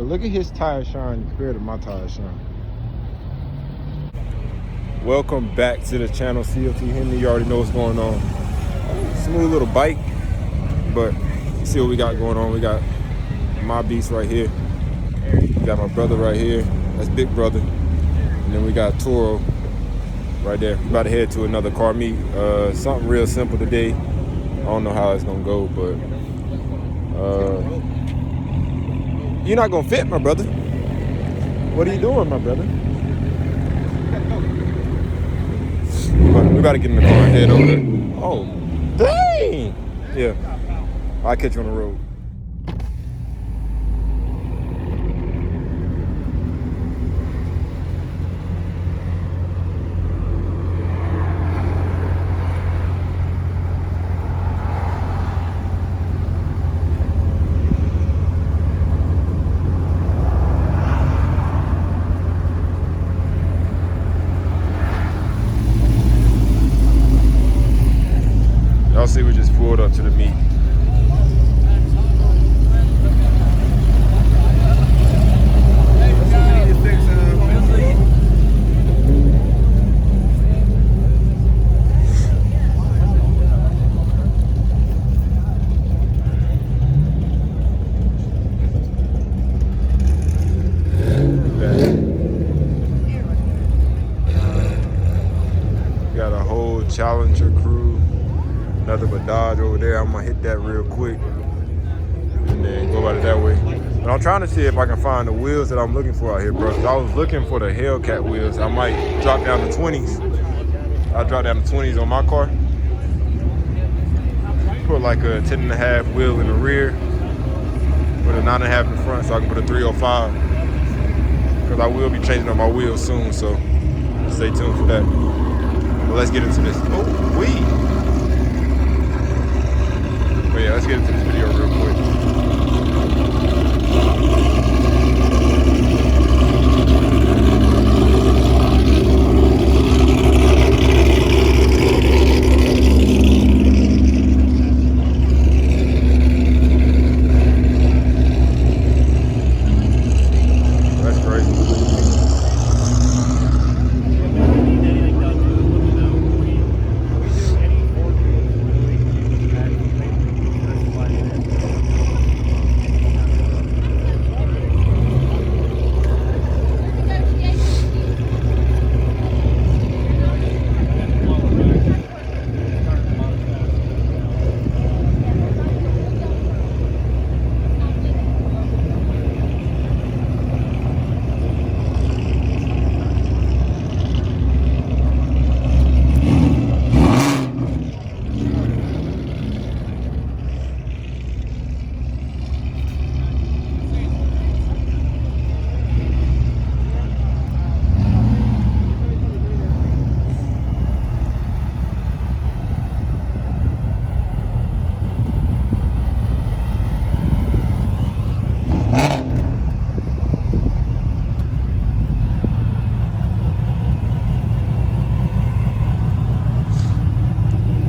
But look at his tire shine compared to my tire shine. Welcome back to the channel, CLT Henry. You already know what's going on. Smooth little bike, but see what we got going on. We got my beast right here. We got my brother right here. That's Big Brother. And then we got Toro right there. We're about to head to another car meet. Something real simple today. I don't know how it's gonna go, but you're not gonna fit, my brother. What are you doing, my brother? But we gotta get in the car and head over there. Oh, dang! Yeah, I'll catch you on the road. Y'all see, we just pulled up to the meet. Got a whole Challenger crew. Nothing but Dodge over there. I'm gonna hit that real quick and then go about it that way. But I'm trying to see if I can find the wheels that I'm looking for out here, bro. I was looking for the Hellcat wheels. I might drop down to 20s. I'll drop down to 20s on my car. Put like a 10.5 wheel in the rear, put a 9.5 in the front, so I can put a 305. Because I will be changing up my wheels soon, so stay tuned for that. But let's get into this. Oh, wee! But yeah, let's get into this video real quick. That's crazy.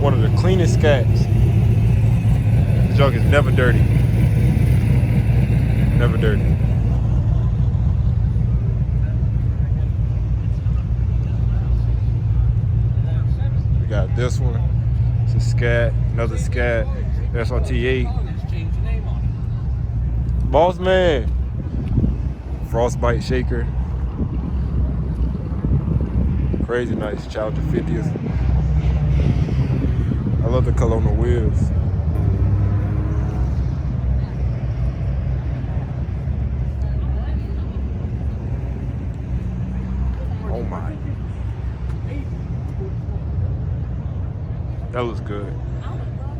One of the cleanest cats. The junk is never dirty. Never dirty. We got this one. It's a scat, another scat. SRT8. Boss man. Frostbite shaker. Crazy nice Challenger 50th. I love the color on the wheels. Oh my. That looks good.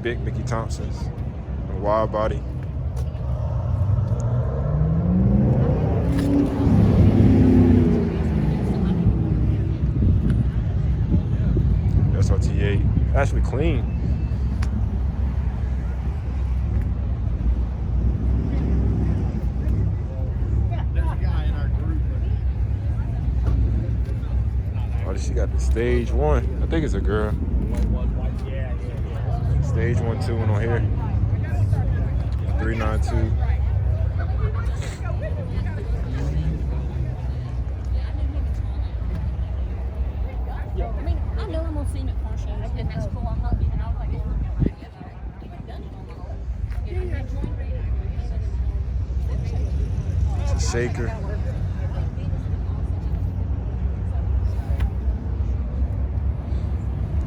Big Mickey Thompsons. A wide body. SRT8. Actually clean. Oh, she got the stage 1. I think it's a girl. Stage 1, 2 on here. 392. I know I'm gonna see him at car shows, and that's cool. I'm not even. I was like, yeah, I've done it on my own. Yeah, I joined radio. It's a shaker.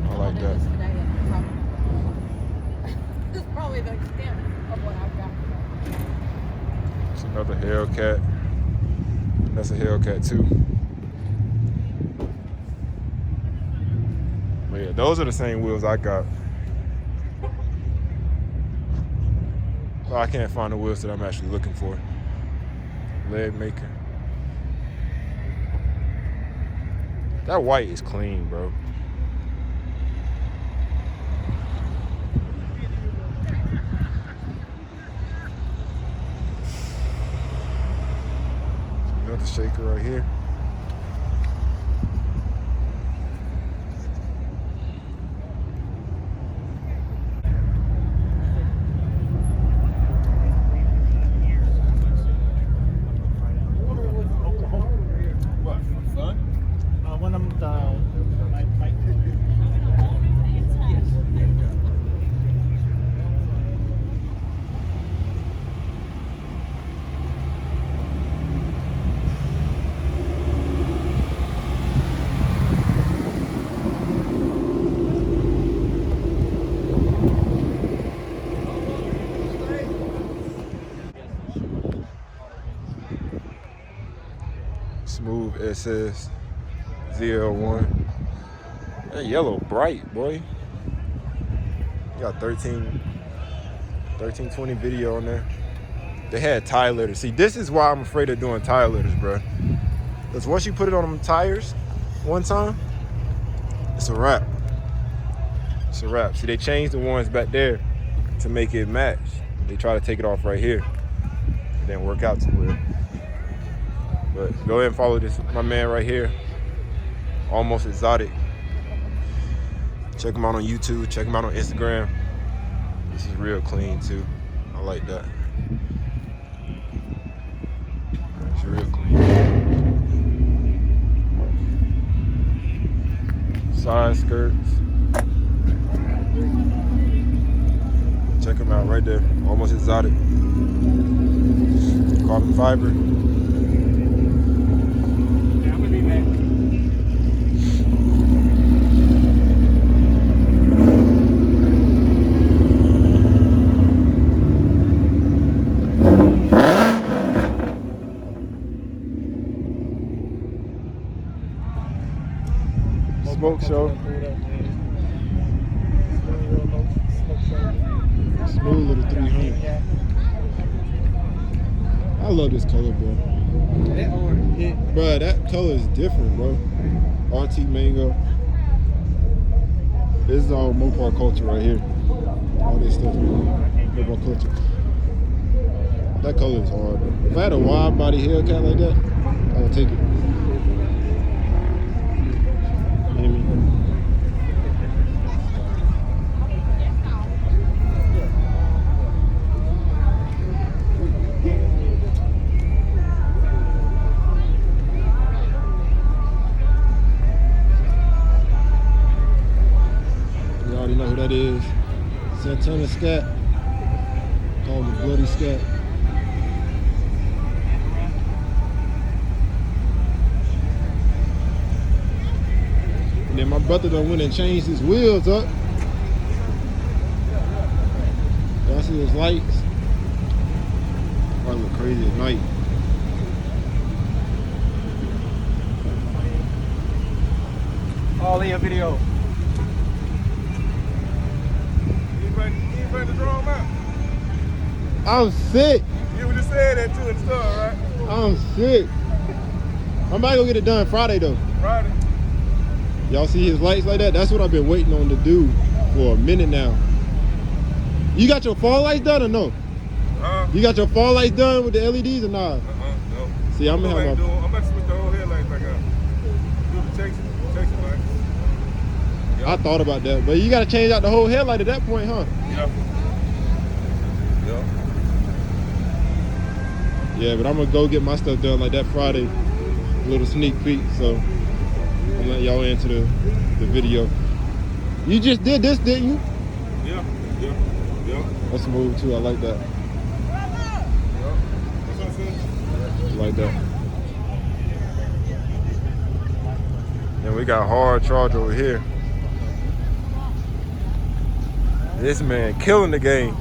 I like that. This is probably the extent of what I've got. It's another Hellcat. That's a Hellcat too. But yeah, those are the same wheels I got. Well, I can't find the wheels that I'm actually looking for. Leg maker. That white is clean, bro. Another shaker right here. Smooth SS ZL1. That yellow bright, boy. You got 1320 video on there. They had tire litters. See, this is why I'm afraid of doing tire litters, bro. Because once you put it on them tires one time, it's a wrap. It's a wrap. See, they changed the ones back there to make it match. They try to take it off right here. It didn't work out too well. But go ahead and follow this, my man right here. Almost Exotic. Check him out on YouTube. Check him out on Instagram. This is real clean too. I like that. It's real clean. Side skirts. Check him out right there. Almost Exotic. Carbon fiber. Smoke show. Smooth little 300. I love this color, bro. Bro, that color is different, bro. RT Mango. This is all Mopar culture right here. All this stuff, Mopar culture. That color is hard, bro. If I had a wide body Hellcat like that, I would take it. That is Santana Scat, called the Bloody Scat. And then my brother done went and changed his wheels up. Y'all see his lights? Probably look crazy at night. All in your video. To draw them out. I'm sick. You were just saying that too in the store, right? I'm sick. I'm about to go get it done Friday though. Friday. Y'all see his lights like that? That's what I've been waiting on to do for a minute now. You got your fall lights done or no? You got your fall lights done with the LEDs or not? No. See, I'm gonna have my... I'm about to switch the whole headlights back out. Do the chasing lights. Yep. I thought about that, but you gotta change out the whole headlight at that point, huh? Yep. Yeah, but I'm gonna go get my stuff done like that Friday. A little sneak peek, so I'm letting y'all into the the video. You just did this, didn't you? Yeah. That's smooth too. I like that. Like that. And we got hard charge over here. This man killing the game.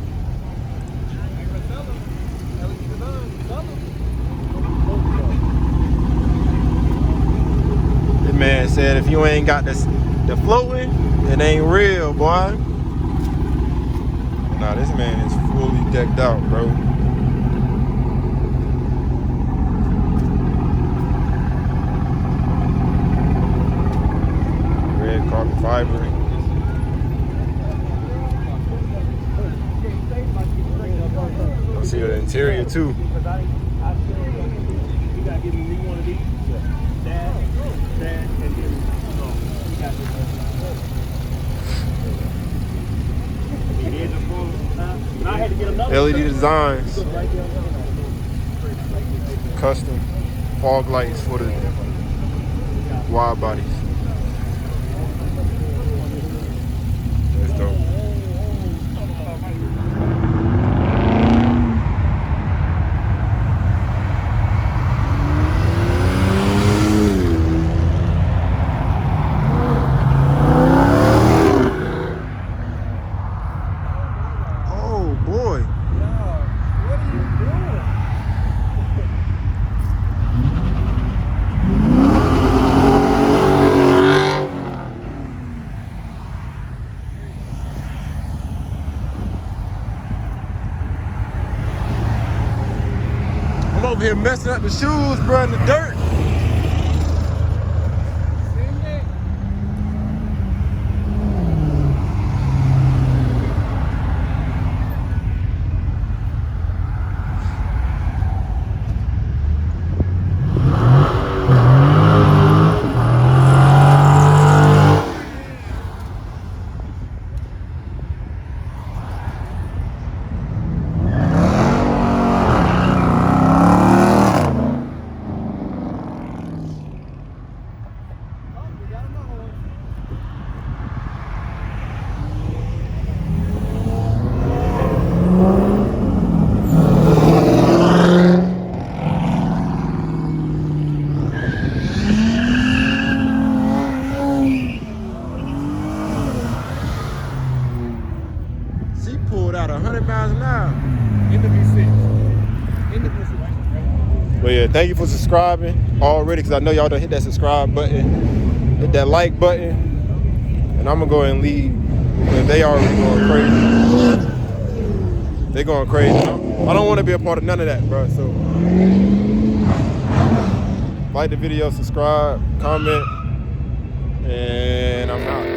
This man said if you ain't got this the floating, it ain't real, boy. Nah, this man is fully decked out, bro. Red carbon fiber. See the interior too. LED designs, custom fog lights for the wide bodies. That's dope. Over here messing up the shoes, bro, in the dirt. Out 100 miles an hour in the V6. But yeah, thank you for subscribing already, because I know y'all done hit that subscribe button, hit that like button, and I'm gonna go and leave because they already going crazy. They going crazy. I don't want to be a part of none of that, bro. So like the video, subscribe, comment, and I'm out.